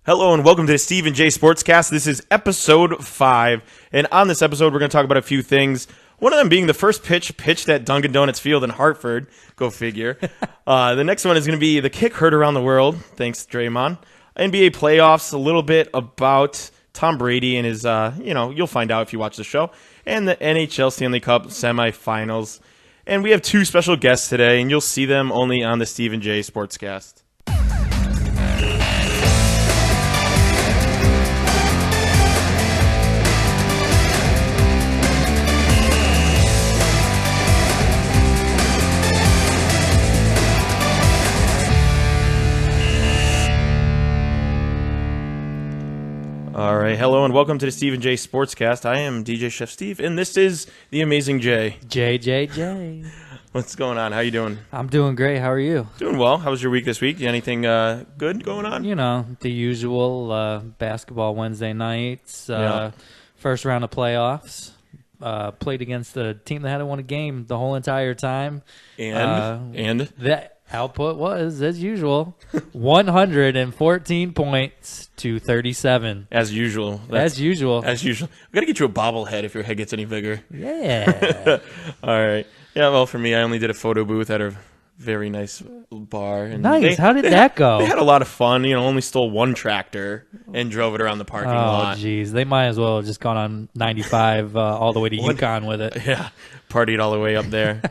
Hello and welcome to the Steve and Jay SportsCast. This is episode 5, and on this episode we're going to talk about a few things. One of them being the first pitch pitched at Dunkin' Donuts Field in Hartford. Go figure. The next one is going to be the kick heard around the world. Thanks, Draymond. NBA playoffs, a little bit about Tom Brady and his, you'll find out if you watch the show, and the NHL Stanley Cup semifinals. And we have 2 special guests today, and you'll see them only on the Steve and Jay SportsCast. All right, hello and welcome to the Steve and Jay SportsCast. I am DJ Chef Steve, and this is the amazing Jay. Jay. What's going on? How you doing? I'm doing great. How are you? Doing well. How was your week this week? Anything good going on? You know, the usual basketball Wednesday nights, first round of playoffs. Played against a team that hadn't won a game the whole entire time. And? The output was, as usual, 114 points to 37. As usual. As usual. We got to get you a bobblehead if your head gets any bigger. Yeah. All right. Yeah, well, for me, I only did a photo booth at a very nice bar. And nice. How did that go? They had a lot of fun. Only stole one tractor and drove it around the parking lot. Oh, jeez. They might as well have just gone on 95 all the way to Yukon with it. Yeah. Partied all the way up there.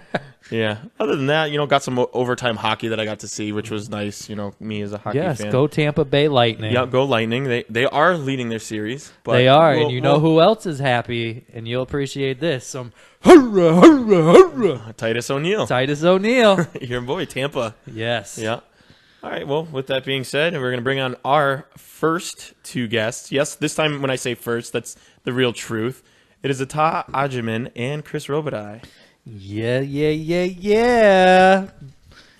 Yeah. Other than that, got some overtime hockey that I got to see, which was nice. Me as a hockey fan. Yes, go Tampa Bay Lightning. Yeah, go Lightning. They are leading their series. But they are, and you know who else is happy, and you'll appreciate this. Some hurrah, hurrah, hurrah. Titus O'Neil. Your boy, Tampa. Yes. Yeah. All right, well, with that being said, we're going to bring on our first 2 guests. Yes, this time when I say first, that's the real truth. It is Attah, Agyemeng, and Chris Robitaille. Yeah.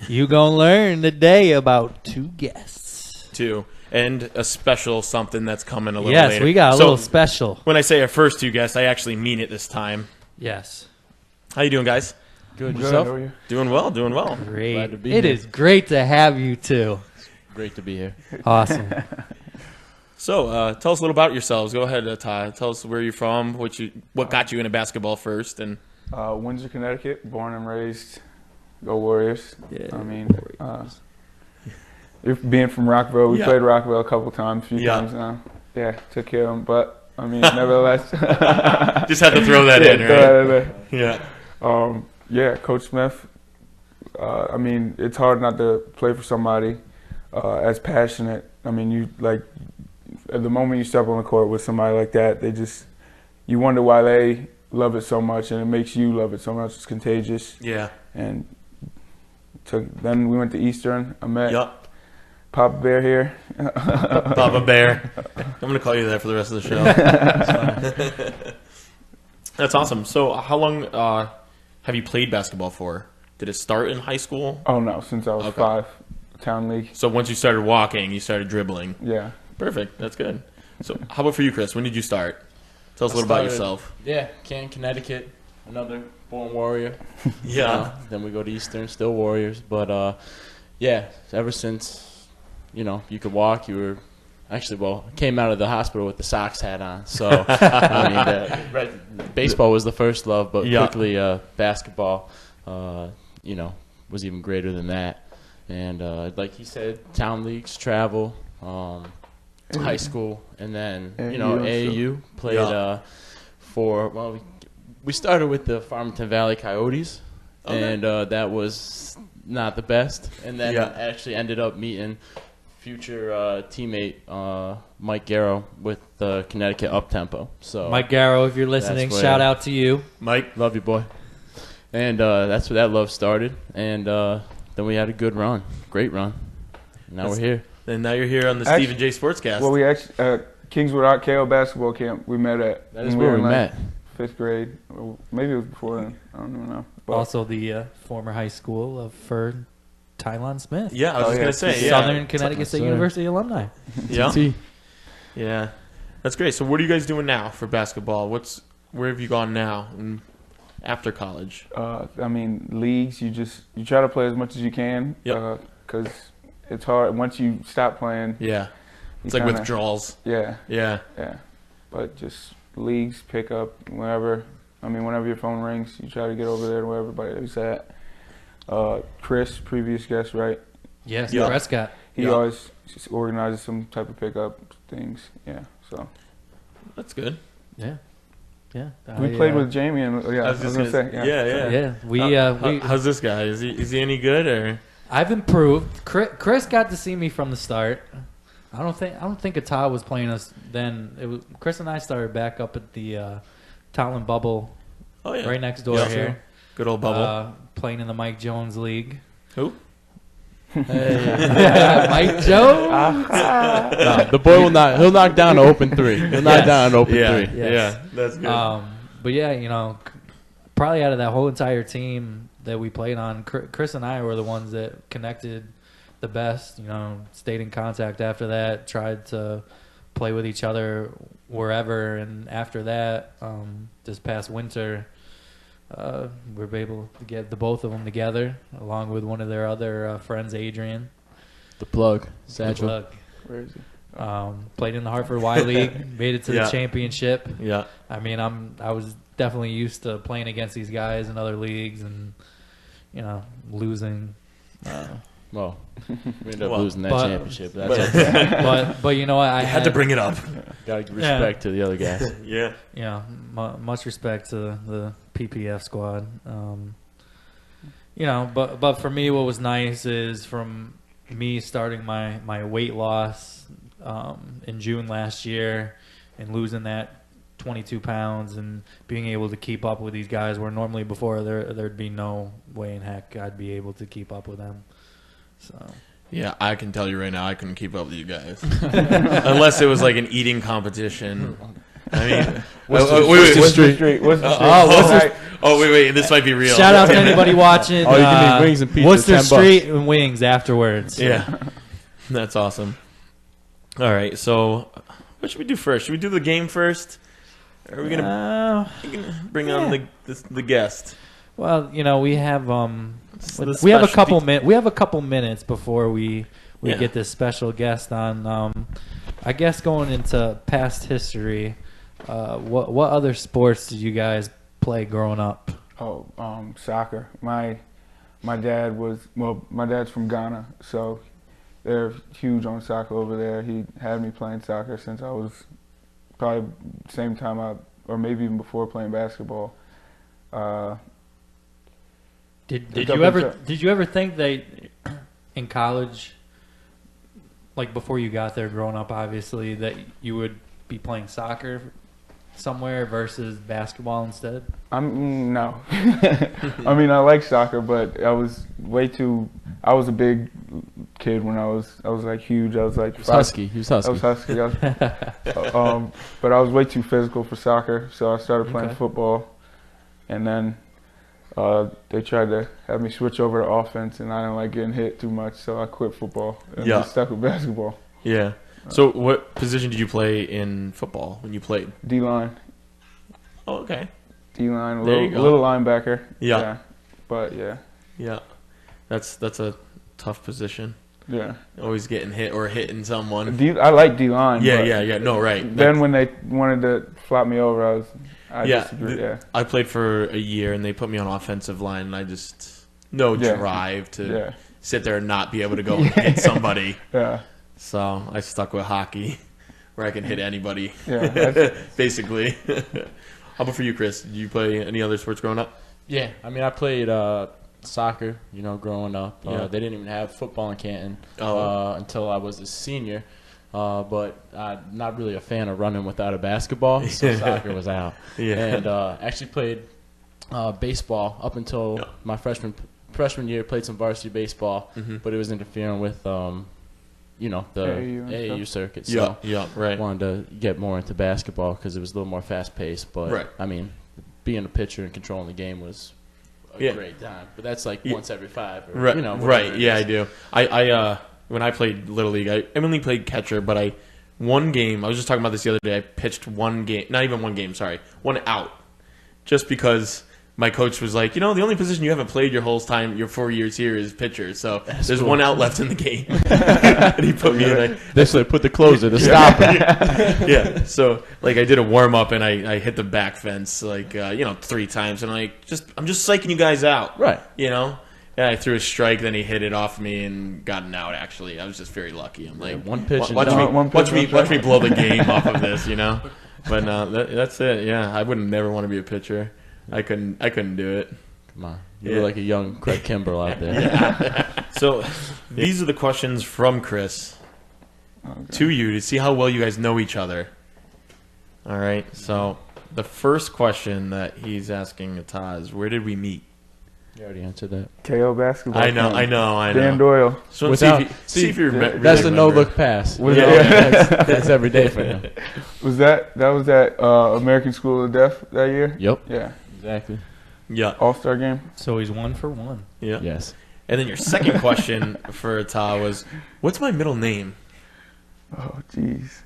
You gonna learn today about 2 guests. 2. And a special something that's coming a little later. Yes, we got a little special. When I say our first 2 guests, I actually mean it this time. Yes. How you doing, guys? Good. Yourself? How are you? Doing well. Great. Glad to be here. It is great to have you 2. Great to be here. Awesome. So, tell us a little about yourselves. Go ahead, Attah. Tell us where you're from, what got you into basketball first, and Windsor, Connecticut, born and raised. Go Warriors. Yeah. Being from Rockville, we played Rockville a couple times, a few times now. Yeah, took care of them, but nevertheless. Just had to throw that in, right? Yeah. Coach Smith. It's hard not to play for somebody as passionate. At the moment you step on the court with somebody like that, you wonder why they love it so much, and it makes you love it so much. It's contagious. Yeah. And then we went to Eastern. I met Papa Bear here. Papa Bear. I'm going to call you that for the rest of the show. That's awesome. So how long have you played basketball for? Did it start in high school? Oh, no, since I was 5, town league. So once you started walking, you started dribbling. Yeah. Perfect. That's good. So how about for you, Chris? When did you start? Tell us a little about yourself. Yeah, Canton, Connecticut, another born Warrior. Then we go to Eastern, still Warriors. But, ever since, you could walk, you were came out of the hospital with the Sox hat on. So, baseball was the first love, but quickly basketball, was even greater than that. And like he said, town leagues, travel, high school, and then AAU played we started with the Farmington Valley Coyotes, and that was not the best, and then actually ended up meeting future teammate Mike Garrow with the Connecticut Uptempo. So Mike Garrow, if you're listening, shout out to you. Mike, love you, boy. And that's where that love started, and then we had a great run. Now we're here. And now you're here on the Steve and Jay SportsCast. Well, we actually Kingswood KO basketball camp we met at. That is where we met. 5th grade. Maybe it was before then. I don't even know. But also the former high school for Tylon Smith. Yeah, I was just going to say. Southern Connecticut State University alumni. Yeah. Yeah. That's great. So what are you guys doing now for basketball? Where have you gone now after college? Leagues, you try to play as much as you can. Yep. Because it's hard. Once you stop playing, It's like withdrawals. Yeah. Yeah. Yeah. But just leagues, pick up whenever. I mean, whenever your phone rings, you try to get over there to where everybody is at. Chris, previous guest, right? Yes, Yeah. Prescott. He always just organizes some type of pickup things. Yeah, so. That's good. Yeah. Yeah. We played with Jamie, and I was just gonna say. Yeah. Yeah. How's this guy? Is he any good or? I've improved. Chris got to see me from the start. I don't think Attah was playing us then. It was Chris and I started back up at the Tottenham Bubble, right next door here. Good old Bubble. Playing in the Mike Jones League. Who? Hey. Mike Jones. No, the boy will not. He'll knock down an open three. He'll knock down an open three. Yeah, that's good. But yeah, probably out of that whole entire team that we played on, Chris and I were the ones that connected the best. Stayed in contact after that. Tried to play with each other wherever, and after that, this past winter, we were able to get the both of them together, along with one of their other friends, Adrian. The plug, Satchel. Where is he? Played in the Hartford Y League, made it to the championship. Yeah. I mean, I was definitely used to playing against these guys in other leagues and, losing. Well, we ended up losing that championship. That's but I had to bring it up. Got to give respect to the other guys. Yeah. Much respect to the PPF squad. But for me, what was nice is from me starting my weight loss in June last year and losing that 22 pounds and being able to keep up with these guys where normally before there'd be no way in heck I'd be able to keep up with them. So yeah, I can tell you right now I couldn't keep up with you guys unless it was like an eating competition. I mean, what's the street? Wait, this might be real. Shout out to anybody watching. You can eat wings and pizza. Worcester Street and wings afterwards. Yeah, that's awesome. All right, so what should we do first? Should we do the game first? Or are we gonna bring on the guest? Well, we have we have a couple minutes before we get this special guest on. I guess going into past history, what other sports did you guys play growing up? Soccer. My dad's from Ghana, so they're huge on soccer over there. He had me playing soccer since I was probably same time or maybe even before playing basketball. Did you ever think that in college, like before you got there growing up, obviously, that you would be playing soccer somewhere versus basketball instead? No. I mean, I like soccer, but I was a big kid when I was like huge. I was like husky. He was husky. I was husky. But I was way too physical for soccer, so I started playing football, and then they tried to have me switch over to offense, and I didn't like getting hit too much, so I quit football and just stuck with basketball. Yeah. So what position did you play in football when you played? D-line. Oh, okay. D-line, a little linebacker. Yeah. But, yeah. Yeah. That's a tough position. Yeah. Always getting hit or hitting someone. I like D-line. Yeah. No, right. Then when they wanted to flop me over, I disagree. I played for a year, and they put me on offensive line, and I just drive to sit there and not be able to go and hit somebody. Yeah. So I stuck with hockey, where I can hit anybody. Yeah. Basically. How about for you, Chris? Did you play any other sports growing up? Yeah. I mean, I played soccer, growing up. Yeah. They didn't even have football in Canton until I was a senior. But I'm not really a fan of running without a basketball, so soccer was out. Yeah. And actually played baseball up until my freshman year. Played some varsity baseball, but it was interfering with the AAU circuit. So right. Wanted to get more into basketball because it was a little more fast paced. But I mean, being a pitcher and controlling the game was a great time. But that's like once every 5. Or, right. Right. Yeah, I do. I when I played Little League, I only played catcher, but one game, I was just talking about this the other day, I pitched one game, not even one game, sorry, one out, just because my coach was like, the only position you haven't played your 4 years here is pitcher. So there's one out left in the game. And he put me in. They should put the closer to stop it. Yeah. So I did a warm up and I hit the back fence 3 times and I'm just psyching you guys out. Right. And I threw a strike, then he hit it off me and got an out. Actually, I was just very lucky. I'm like, one pitch. Watch me blow the game off of this. But no, that's it. Yeah, I wouldn't never want to be a pitcher. I couldn't do it. Come on. You're like a young Craig Kimbrell out there. Yeah. So these are the questions from Chris to you to see how well you guys know each other. All right. So the first question that he's asking Attah is, where did we meet? You already answered that. KO basketball. I know. Dan Doyle. So see if you remember. That's the no-look pass. That's every day for him. Was that at American School of Deaf that year? Yep. Yeah. Exactly. Yeah. All-Star game? So he's 1 for 1. Yeah. Yes. And then your second question for Attah was, what's my middle name? Oh, jeez.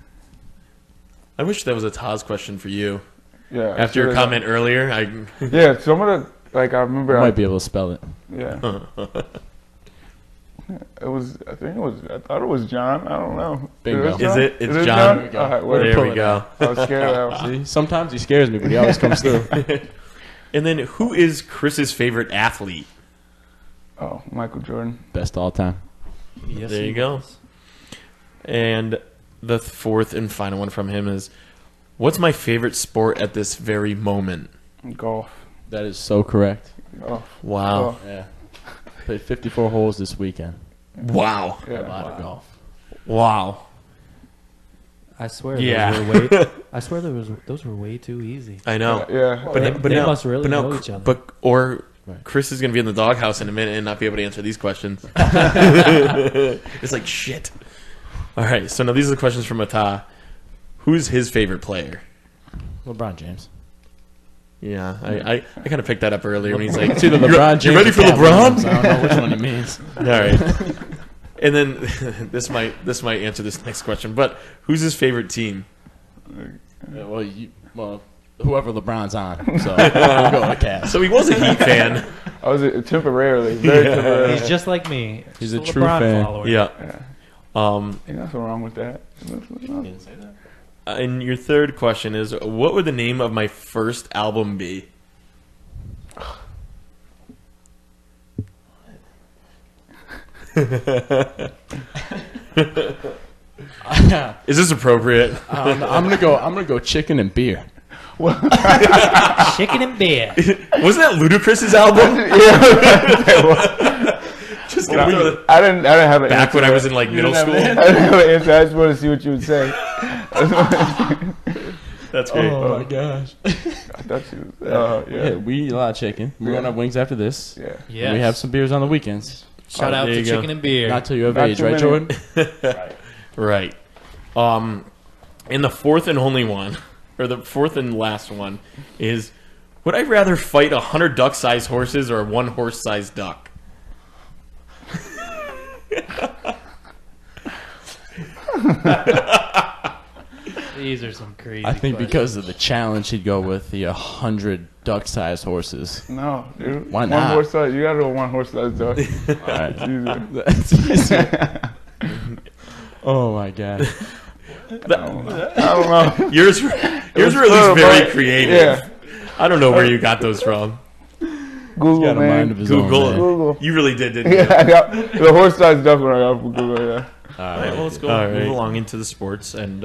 I wish that was Attah's question for you. Yeah. After your comment earlier, Yeah, some of the, I remember. I might be able to spell it. Yeah. I thought it was John. I don't know. Bingo. Is it? It's Is it John. All right, There we go. I was scared of that. See, sometimes he scares me, but he always comes through. And then, who is Chris's favorite athlete? Oh, Michael Jordan. Best all time. Yes, There he you go. was. And the fourth and final one from him is, what's my favorite sport at this very moment? Golf. That is so correct. Golf. Wow. Golf. Yeah. Played 54 holes this weekend. Wow. A lot of golf. Wow. I swear, Yeah. those were way too easy. I know. Yeah. They must really know each other. Right. Chris is going to be in the doghouse in a minute and not be able to answer these questions. It's like, shit. All right, so now these are the questions from Attah. Who's his favorite player? LeBron James. Yeah, I kind of picked that up earlier when he's like, It's either LeBron James. You ready for or LeBron? Williams. I don't know which one he means. All right. And then this might answer this next question, but who's his favorite team? Well, whoever LeBron's on. So we'll go with Cavs. So he was a Heat fan. I was temporarily. Very temporarily. He's just like me. He's Just a true LeBron fan. follower. Yeah. Ain't nothing wrong with that. Didn't say that. And your third question is, what would the name of my first album be? Is this appropriate? I'm gonna go chicken and beer. Chicken and beer. Wasn't that Ludacris's album? Just gonna throw the, I didn't have an back answer. when I was in like middle school. I didn't have an answer. I just wanted to see what you would say. That's great. Oh my gosh. I thought you. Yeah, we eat a lot of chicken. We're gonna have wings after this. Yeah. Yeah. We have some beers on the weekends. Shout out there to you go. chicken and beer. Not till you have Not age, too right, many. Jordan? Right. And the fourth and only one, or the fourth and last one, is, would I rather fight 100 duck-sized horses or a 1 horse-sized duck? These are some crazy I think questions. because of the challenge, he'd go with the 100 duck-sized horses. No, dude. Why One not? horse size. You gotta do a one horse size dog. All right. It's easier. That's easy. Oh my god. I don't know. Yours were at least little, very but- creative. Yeah. I don't know where you got those from. Google, Got a mind man. of his Google. own. Man. Google. You really did, didn't you? Yeah, I got the horse size duck when I got from Google. Yeah. All right, well, let's go All move right. along into the sports and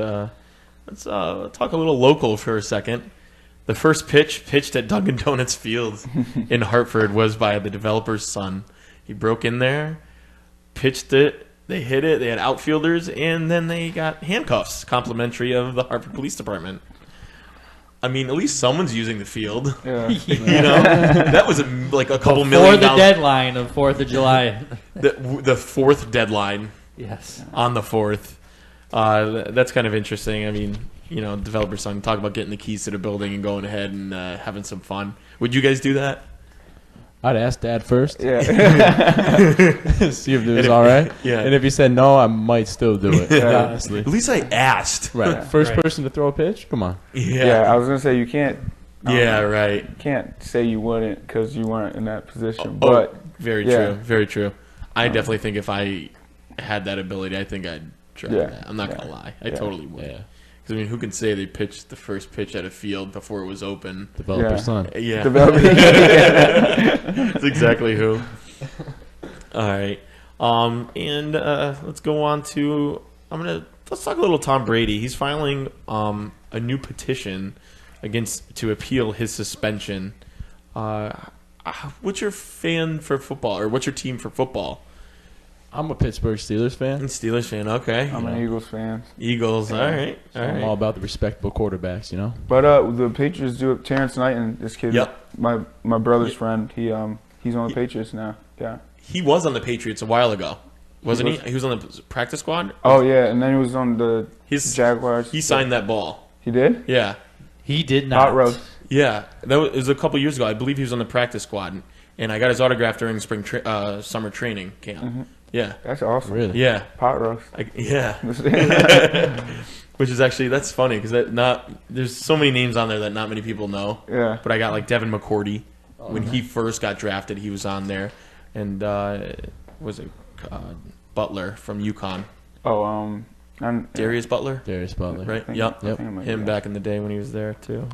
let's talk a little local for a second. The first pitch pitched at Dunkin' Donuts Field in Hartford was by the developer's son. He broke in there, pitched it, they hit it, they had outfielders, and then they got handcuffs, complimentary of the Hartford Police Department. I mean, at least someone's using the field. Yeah. You know, that was like a couple Before million the dollars. deadline of 4th of July. The fourth deadline. Yes. On the 4th. That's kind of interesting. I mean, you know, developer son, talk about getting the keys to the building and going ahead and having some fun. Would you guys do that? I'd ask Dad first. Yeah. See if it was all right. Yeah. And if he said no, I might still do it. Honestly. At least I asked. Right. Yeah. First Right. person to throw a pitch? Come on. Yeah, I was gonna say you can't. Yeah, right. You can't say you wouldn't because you weren't in that position. Oh, But very true. Very true. I definitely think if I had that ability, I think I'd try that. I'm not going to lie. I totally would. Yeah. Because, I mean, who can say they pitched the first pitch at a field before it was open? Developer's son. Yeah. Developing. That's exactly who. All right. And let's go on to let's talk a little Tom Brady. He's filing a new petition to appeal his suspension. What's your fan for football, or what's your team for football? I'm a Pittsburgh Steelers fan. Steelers fan, okay. I'm an Eagles fan. Eagles, all right. So I'm all about the respectable quarterbacks, you know. But the Patriots do it. Terrence Knighton, this kid, my brother's friend. He's on the Patriots now. Yeah. He was on the Patriots a while ago, wasn't he? He was on the practice squad. Oh yeah, and then he was on the Jaguars. He signed that ball. He did? Yeah. He did not. Hot roast. Yeah, it was a couple years ago. I believe he was on the practice squad, and I got his autograph during summer training camp. Mm-hmm. Yeah. That's awesome. Really? Yeah. Pot roast. Yeah. Which is actually, that's funny because there's so many names on there that not many people know. Yeah. But I got like Devin McCourty. When he first got drafted, he was on there. And was it Butler from UConn? Oh, Darius Butler? Darius Butler. Right? Yep. Him back in the day when he was there too.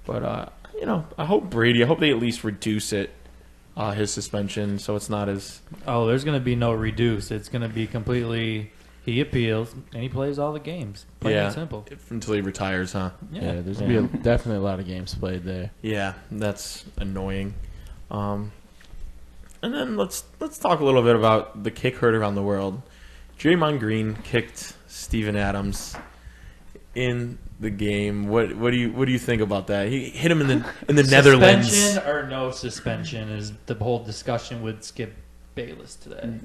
But, I hope they at least reduce it. His suspension, so it's not as... Oh, there's going to be no reduce. It's going to be completely... He appeals, and he plays all the games. Plain and simple. Until he retires, huh? Yeah, there's going to be definitely a lot of games played there. Yeah, that's annoying. And then let's talk a little bit about the kick heard around the world. Draymond Green kicked Steven Adams in the game. What do you think about that? He hit him in the Netherlands. Suspension or no suspension is the whole discussion with Skip Bayless today.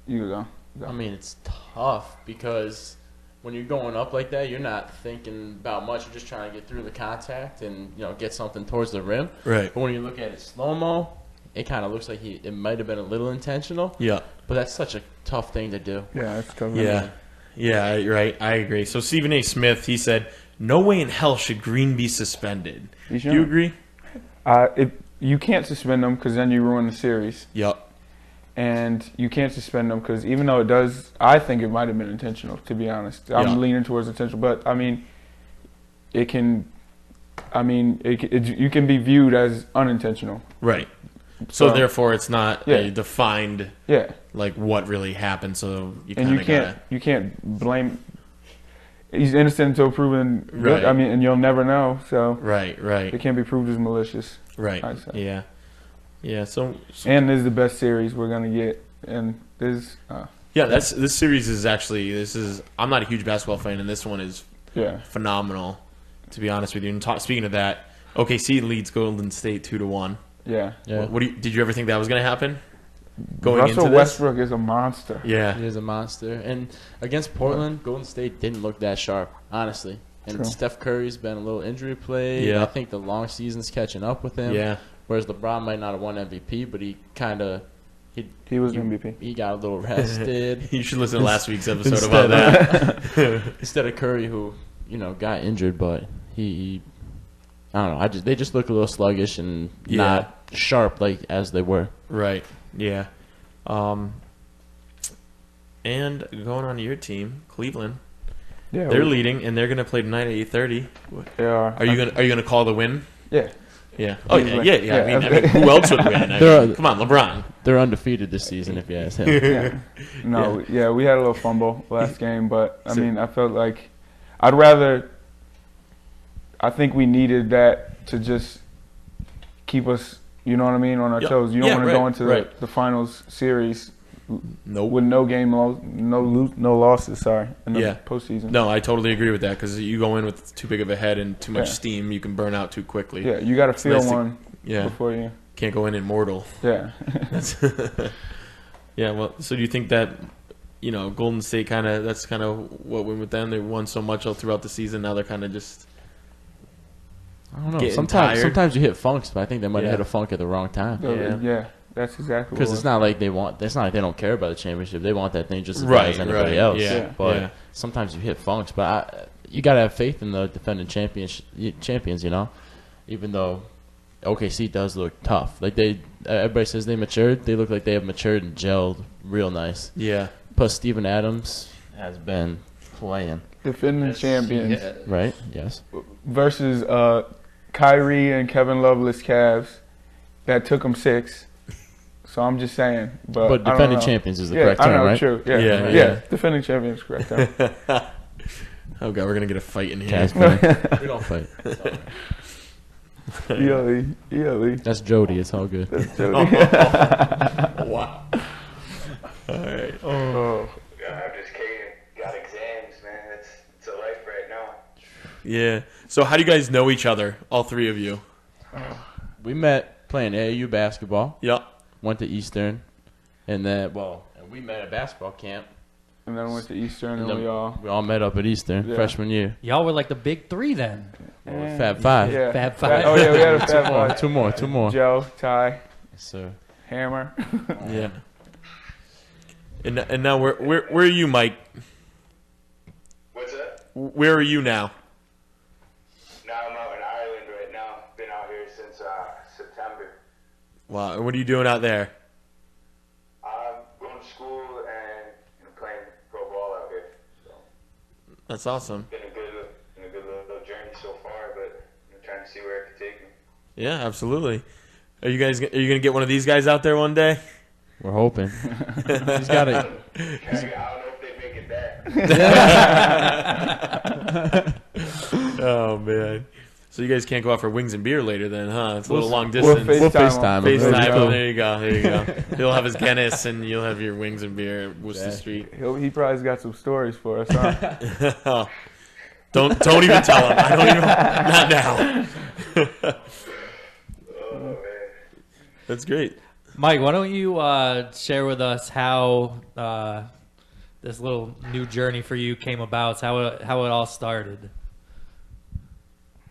You go. I mean, it's tough because when you're going up like that, you're not thinking about much. You're just trying to get through the contact and get something towards the rim. Right. But when you look at it slow-mo, it kind of looks like it might have been a little intentional. Yeah. But that's such a tough thing to do. Yeah, it's tough. Yeah. Yeah, you're right. I agree. So Stephen A. Smith, he said, "No way in hell should Green be suspended." Do you agree? You can't suspend them because then you ruin the series. Yep. And you can't suspend them because even though it does, I think it might have been intentional, to be honest. I'm leaning towards intentional. But, I mean, you can be viewed as unintentional. Right. So therefore, it's not a defined, yeah, like what really happened. So you can't blame. He's innocent until proven. Right. I mean, and you'll never know. So right. it can't be proved as malicious. Right. Yeah. So and this is the best series we're gonna get, and this. This series is actually I'm not a huge basketball fan, and this one is phenomenal. To be honest with you, and speaking of that, OKC leads Golden State 2-1. Yeah. Did you ever think that was going to happen? Russell Westbrook is a monster. Yeah. He is a monster. And against Portland, Golden State didn't look that sharp, honestly. And True. Steph Curry's been a little injury plagued. Yeah. I think the long season's catching up with him. Yeah. Whereas LeBron might not have won MVP, but he kind of he was MVP. He got a little rested. You should listen to last week's episode about that. Instead of Curry, who got injured, but he I don't know. They just look a little sluggish and not sharp like as they were. Right. Yeah. And going on to your team, Cleveland. Yeah. They're leading, and they're going to play tonight at 8:30. They are. Are you going to call the win? Yeah. Yeah. Oh yeah. I mean, who else would win? Come on, LeBron. They're undefeated this season, if you ask him. Yeah. No. Yeah. We had a little fumble last game, but I mean, I felt like I think we needed that to just keep us, on our toes. You don't want to go into the finals series with no losses, in the postseason. No, I totally agree with that because you go in with too big of a head and too much steam, you can burn out too quickly. Yeah, you got to feel one before you. Can't go in immortal. Yeah. Yeah, well, so do you think that, Golden State that's kind of what went with them? They won so much all throughout the season, now they're kind of just... I don't know. Sometimes you hit funks, but I think they might have hit a funk at the wrong time. Yeah, that's exactly. Because it's not like they don't care about the championship. They want that thing just as bad as anybody else. Yeah, but sometimes you hit funks. But you gotta have faith in the defending champions. even though OKC does look tough. Like everybody says they matured. They look like they have matured and gelled real nice. Yeah. Plus, Steven Adams has been playing. Defending champions. Yeah. Right? Yes. Versus Kyrie and Kevin Love's Cavs that took them 6. So I'm just saying. But I don't defending know. champions is the Yeah, correct I term, know, right? true. Yeah. Yeah, Yeah. yeah. Defending champions is correct term. Oh god, we're gonna get a fight in here. Cavs player. We don't fight. ELE. That's Jody. It's all good. That's Jody. Wow. All right. Oh. I'm just kidding. Got exams, man. It's a life right now. Yeah. So how do you guys know each other? All 3 of you. We met playing AAU basketball. Yep. Went to Eastern, and then and we met at basketball camp. And then went to Eastern, and then we all met up at Eastern freshman year. Y'all were like the big 3 then. Fab Five. Yeah. Fab Five. Oh yeah, we had a Fab Five. Two more. Joe, Ty, Yes, sir. Hammer. Yeah. And now where are you, Mike? What's that? Where are you now? Now I'm out in Ireland right now. Been out here since September. Wow. What are you doing out there? I'm going to school and playing pro ball out here. So That's awesome. been a good little journey so far, but trying to see where it could take me. Yeah, absolutely. Are you gonna get one of these guys out there one day? We're hoping. He's got it. I don't know if they make it back. Oh man. So you guys can't go out for wings and beer later then, huh? It's a little long We'll distance. We'll FaceTime FaceTime him. him. FaceTime. Cool. There you go. He'll have his Guinness and you'll have your wings and beer at Worcester Street. He probably's got some stories for us, huh? Don't even tell him. I don't even. Not now. Oh man. That's great. Mike, why don't you share with us how this little new journey for you came about, how it all started?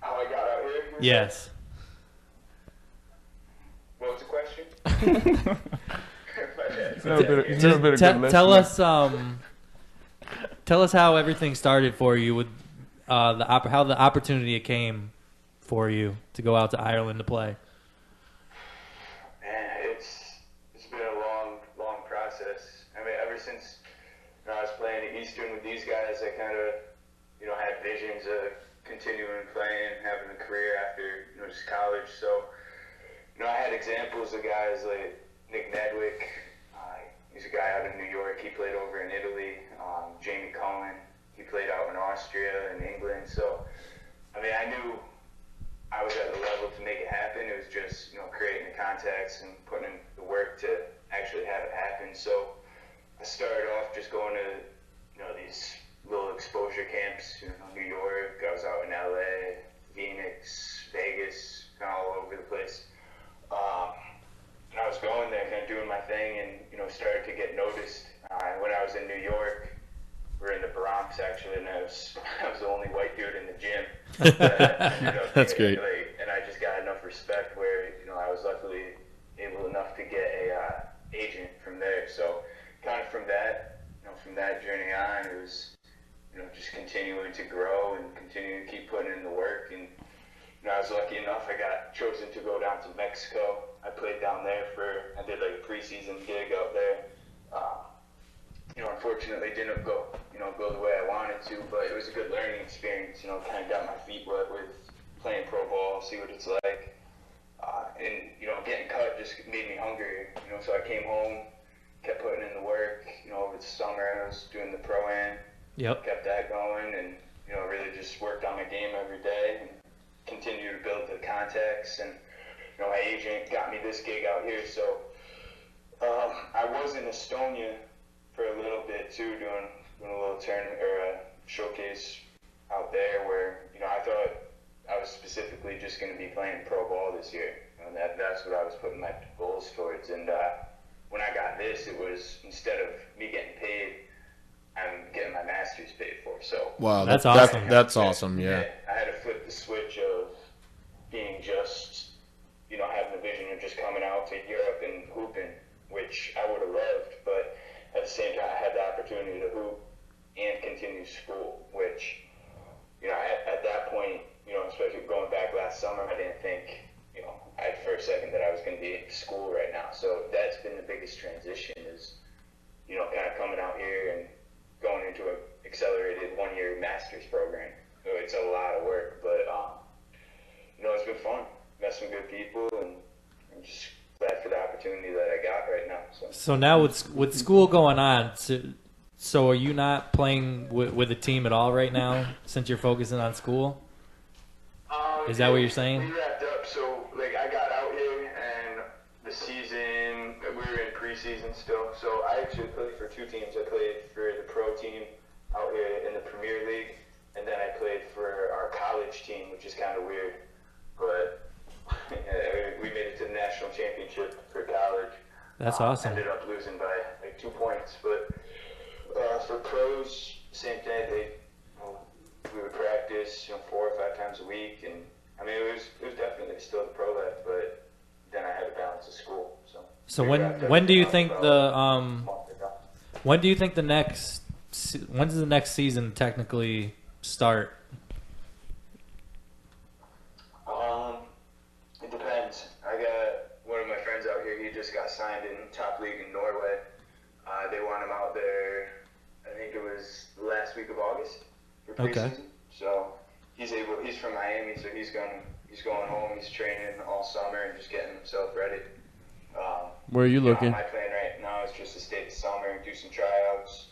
How I got out here? Yes. What's the question? He's never been a good listener. Tell us how everything started for you with how the opportunity came for you to go out to Ireland to play. Man, it's been a long process. I mean, ever since I was playing at Eastern with these guys, I kind of had visions of continuing playing, having a career after just college. So I had examples of guys like Nick Nedwick. He's a guy out of New York. He played over in Italy. Jamie Cohen. He played out in Austria and England. So I mean, I knew I was at the level to make it happen. It was just, creating the contacts and putting in the work to actually have it happen. So I started off just going to, these little exposure camps, New York. I was out in LA, Phoenix, Vegas, kind of all over the place. And I was going there, kind of doing my thing, and, started to get noticed. When I was in New York, we were in the Bronx actually, and I was the only white dude in the gym. That's great. And I just got enough respect where I was luckily able enough to get a agent from there. So kind of from that journey on, it was just continuing to grow and continuing to keep putting in the work. And I was lucky enough, I got chosen to go down to Mexico. I played down there I did like a preseason gig out there. Unfortunately didn't go the way I wanted to, but it was a good learning experience. Kind of got my feet wet with playing pro ball, see what it's like. And getting cut just made me hungry. So I came home, kept putting in the work. Over the summer I was doing the pro-am. Yep. Kept that going, and really just worked on my game every day and continued to build the contacts. And my agent got me this gig out here. So I was in Estonia for a little bit too, doing a little tournament or a showcase out there where I thought I was specifically just going to be playing pro ball this year. That's what I was putting my goals towards. And when I got this, it was instead of me getting paid, I'm getting my master's paid for. So Wow, that's awesome. That's awesome. Yeah. I had to flip the switch of being just having the vision of just coming out to Europe and hooping, which I would have loved, but at the same time, I had the opportunity to hoop and continue school, which, at that point, especially going back last summer, I didn't think a 1-year master's program. So it's a lot of work, but it's been fun. Met some good people, and I'm just glad for the opportunity that I got right now. So now with school going on, so are you not playing with a team at all right now since you're focusing on school? Is that what you're saying? We wrapped up, so I got out here, and the season, we were in preseason still. So I actually played for 2 teams. I played for the pro team out here in the Premier League, and then I played for our college team, which is kind of weird. But we made it to the national championship for college. That's awesome. Ended up losing by 2 points, but for pros, same thing. We would practice 4 or 5 times a week, and I mean it was definitely still the pro life, but then I had to balance the school. So when do you think when does the next season technically start? It depends. I got one of my friends out here. He just got signed in top league in Norway. They want him out there. I think it was the last week of August for preseason. Okay. So he's from Miami, so he's going home. He's training all summer and just getting himself ready. Where are you looking? My plan right now is just to stay the summer and do some tryouts.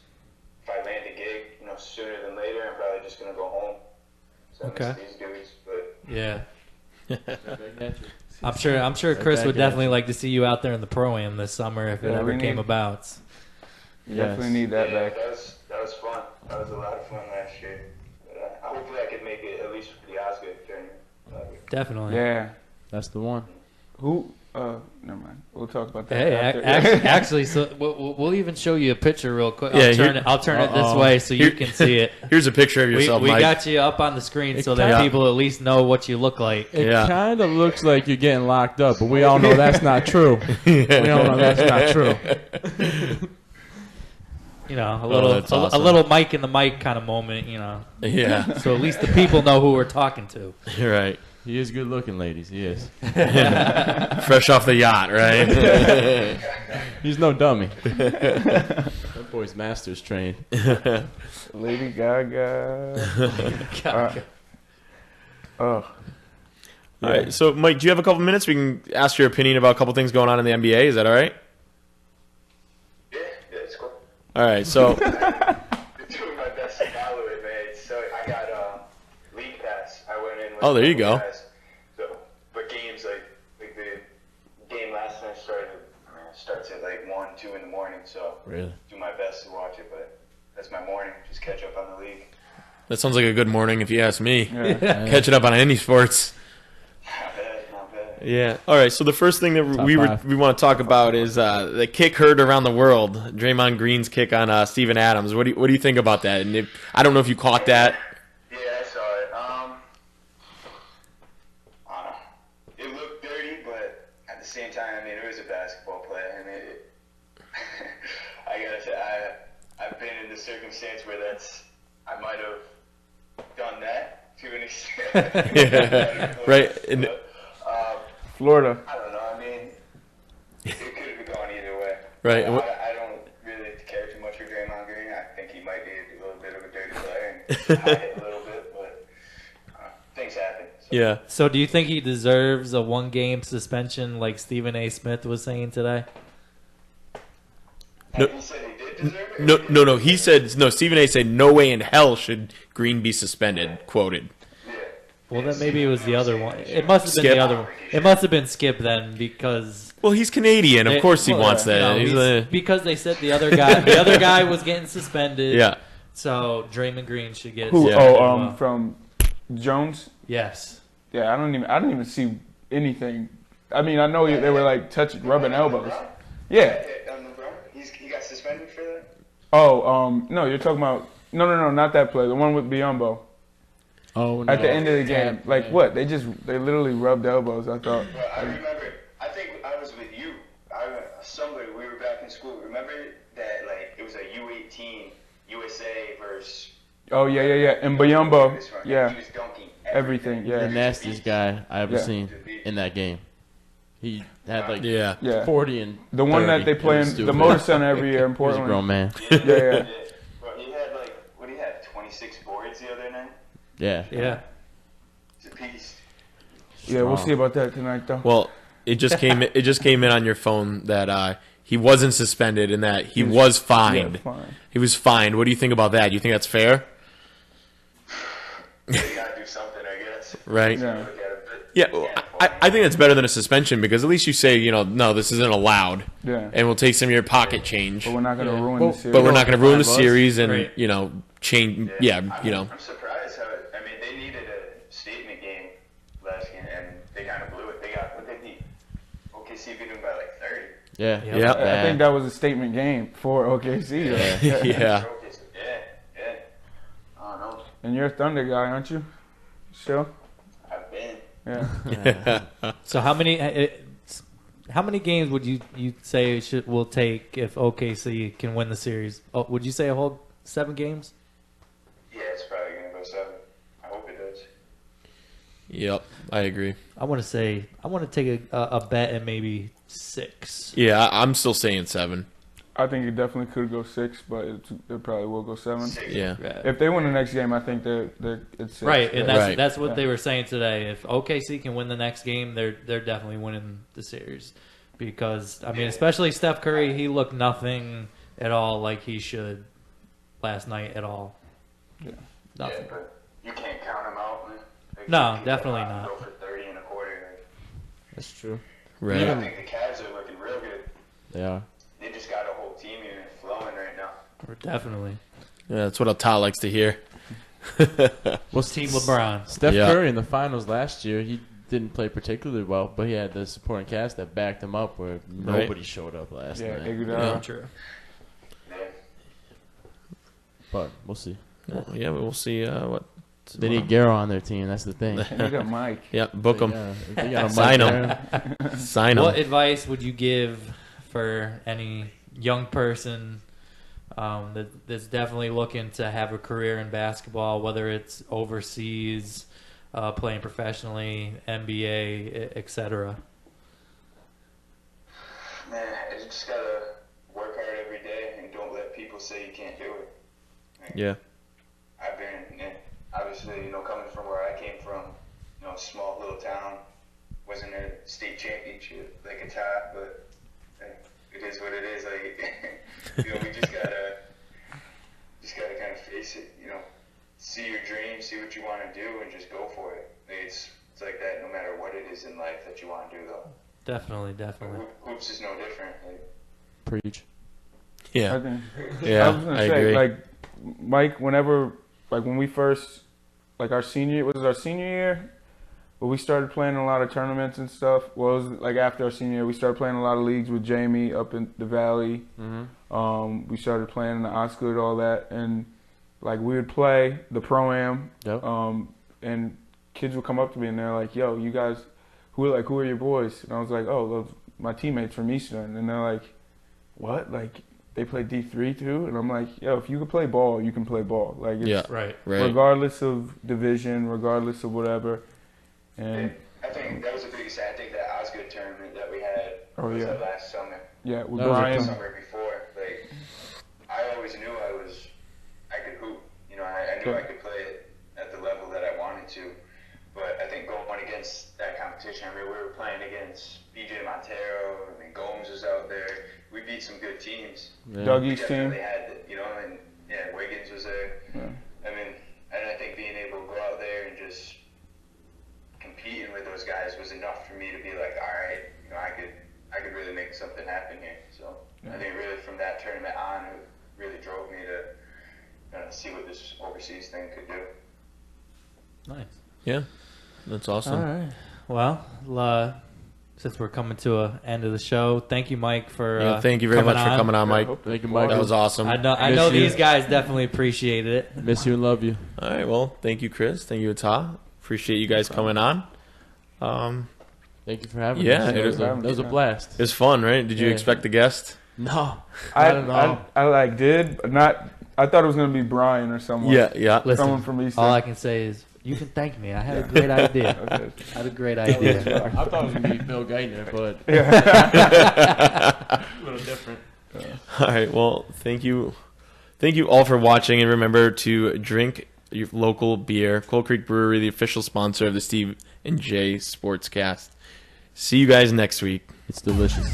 If I land a gig, sooner than later, I'm probably just gonna go home. So Okay. These dudes, but Yeah. I'm sure Chris would definitely like to see you out there in the Pro-Am this summer if it ever came about. You definitely need that back. That was fun. That was a lot of fun last year. But, hopefully I could make it at least for the Osgood tournament. Definitely. Yeah. That's the one. Who? Never mind. We'll talk about that. Hey, after. actually, so we'll even show you a picture real quick. Yeah, I'll turn it this way so you can see it. Here's a picture of yourself, We Mike. got you up on the screen so that people at least know what you look like. It Yeah. kind of looks like you're getting locked up, but we all know that's not true. We all know that's not true. Awesome. a little Mike in the mic kind of moment, Yeah. So at least the people know who we're talking to. You're right. He is good looking, ladies. He is. Fresh off the yacht, right? He's no dummy. That boy's master's trained. Lady Gaga. All right. So, Mike, do you have a couple minutes? We can ask your opinion about a couple things going on in the NBA. Is that all right? Yeah, it's cool. All right. So, Doing my best to follow it, man. So I got league pass. I went in with Oh, there you go. guys. So, but games like the game last night starts at 1, 2 in the morning. So Really? do my best to watch it, but that's my morning. Just catch up on the league. that sounds like a good morning if you ask me. Yeah. Catching up on any sports. Not bad. Yeah. All right. So the first thing that Top we five. want to talk about is the kick heard around the world. Draymond Green's kick on Steven Adams. What do you think about that? And I don't know if you caught that. Yeah, I saw it. It looked dirty, but at the same time, I mean, it was a basketball play. I mean, I gotta say, I've been in the circumstance where I might have done that to an extent. Yeah. Right. And, Florida. I don't know. I mean, it could have gone either way. Right. I don't really care too much for Draymond Green. I think he might be a little bit of a dirty player and hide it a little bit, but things happen. So. yeah. So do you think he deserves a 1-game suspension like Stephen A. Smith was saying today? No. He said he did deserve it? No. He said no. Stephen A. said no way in hell should Green be suspended. Quoted. Yeah. Well, then maybe it was the other one. It must have been Skip. the other one. It must have been Skip then because Well, he's Canadian. Of course he wants that. He's because they said the other guy was getting suspended. yeah. So Draymond Green should get Who? suspended. Oh, as well. from Jones. Yes. Yeah, I didn't even see anything. I mean, I know they were rubbing elbows. Yeah. He got suspended for that? Oh, no, you're talking about no, not that play. The one with Biyombo. Oh, no. At the end of the game, what? They literally rubbed elbows. I thought. Well, I remember. I think I was with you. We were back in school. Remember that it was a U18 USA versus. Oh yeah. And Biyombo, He yeah, was dunking everything, The yeah. nastiest guy I ever Yeah. seen in that game. He had Yeah. 40 and The one 30. that they play It was in the stupid. Motor Center every year in He was a grown Portland. man. Yeah. Bro, he had what he had 26 6 boards the other night. Yeah. Yeah. It's a piece. Yeah, we'll see about that tonight, though. Well, it just came in on your phone that he wasn't suspended and that he was fined. Yeah, fine. He was fined. What do you think about that? Do you think that's fair? They gotta do something, I guess. Right. Yeah. Look at it, but Yeah, well, I think that's better than a suspension because at least you say, no, this isn't allowed, Yeah. and we'll take some of your pocket change. But we're not going to ruin Well, the series. But we're not going to ruin the Fine, boss. series and, Right. change. I'm surprised how. I mean, they needed a statement game last game, and they kind of blew it. They beat OKC beat them by like 30. Yeah. Yep. Yeah. I think that was a statement game for OKC. Yeah. Yeah. I don't know. And you're a Thunder guy, aren't you? Still? I've been. Yeah. So how many games would you say will take if OKC can win the series? Oh, would you say a whole 7 games? Yeah, it's probably gonna go 7. I hope it does. Yep, I agree. I want to take a bet at maybe 6. Yeah, I'm still saying 7. I think it definitely could go 6, but it probably will go 7. 6. Yeah. If they win the next game, I think it's 6. Right, and Yeah. that's what they were saying today. If OKC can win the next game, they're definitely winning the series. Because I mean, especially Steph Curry, he looked nothing at all like he should last night at all. Yeah. Nothing. Yeah, but you can't count them out, man. Like, No, people definitely go not. for 30 and a quarter. That's true. Right. I think the Cavs are looking real good. They are. They just got a whole team unit flowing right now. Definitely. Yeah, that's what Attah likes to hear. Well, Team LeBron. Steph Yeah. Curry in the finals last year, he didn't play particularly well, but he had the supporting cast that backed him up where nobody showed up last Yeah, night. Iguodala. True. Yeah. But we'll see. Yeah, we'll see what. They need Garrow on their team. That's the thing. They need a mic. Yeah, book him. Yeah, if they got a Sign Mike 'em. Garrow- Sign What him. advice would you give for any young person that's definitely looking to have a career in basketball, whether it's overseas, playing professionally, NBA, etc.? Man, you just gotta work hard every day and don't let people say you can't do it. Yeah. I've been, obviously, coming from where I came from, small little town, wasn't a state championship like Attah, but it is what it is. Like, we just gotta kind of face it. See your dream, see what you want to do, and just go for it. It's like that no matter what it is in life that you want to do, though. Definitely. Hoops is no different. Like, Preach. Yeah. I think. Yeah, I was gonna I say, agree. like, Mike, when we first, like our senior year, but we started playing a lot of tournaments and stuff. Well, it was like after our senior year, we started playing a lot of leagues with Jamie up in the Valley. Mm-hmm. We started playing in the Osgood, all that, and like we would play the Pro-Am, Yep. and kids would come up to me and they're like, "Yo, you guys, who are your boys?" And I was like, "Oh, those my teammates from Eastern." And they're like, "What? Like they play D3 too?" And I'm like, "Yo, if you can play ball, you can play ball. Like it's, Yeah. Right. Right. regardless of division, regardless of whatever." And I think that was the biggest. I think that Osgood tournament that we had Oh, was yeah. last summer. yeah, with That was a Brian, The summer before. Like, I always knew I could hoop. I knew I could play it at the level that I wanted to. But I think going against that competition, we were playing against BJ Montero, Gomes was out there. We beat some good teams. Yeah. Dougie's team. Definitely had, and Wiggins was there. Yeah. And I think being able to go out there and just competing with those guys was enough for me to be like, all right, I could really make something happen here. So I think really from that tournament on, it really drove me to see what this overseas thing could do. Nice. Yeah. That's awesome. All right. Well, since we're coming to an end of the show, thank you, Mike, for Yeah, thank you very much for coming on, Mike. Thank you, Mike. That was awesome. I Miss know you. these guys definitely appreciated it. Miss you and love you. All right. Well, thank you, Chris. Thank you, Attah. Appreciate you guys coming on. Thank you for having Yeah, us. it That was a blast. It was fun, right? Did you Yeah. expect the guest? No, I not at all. I like did, but not. I thought it was gonna be Brian or someone. Yeah. Listen, Someone from Eastern. all I can say is you can thank me. I had a great idea. Okay. I had a great idea. I thought it was going to be Bill Geithner, but a little different. All right. Well, thank you all for watching, and remember to drink your local beer. Coal Creek Brewery, the official sponsor of the Steve and Jay Sportscast. See you guys next week. It's delicious.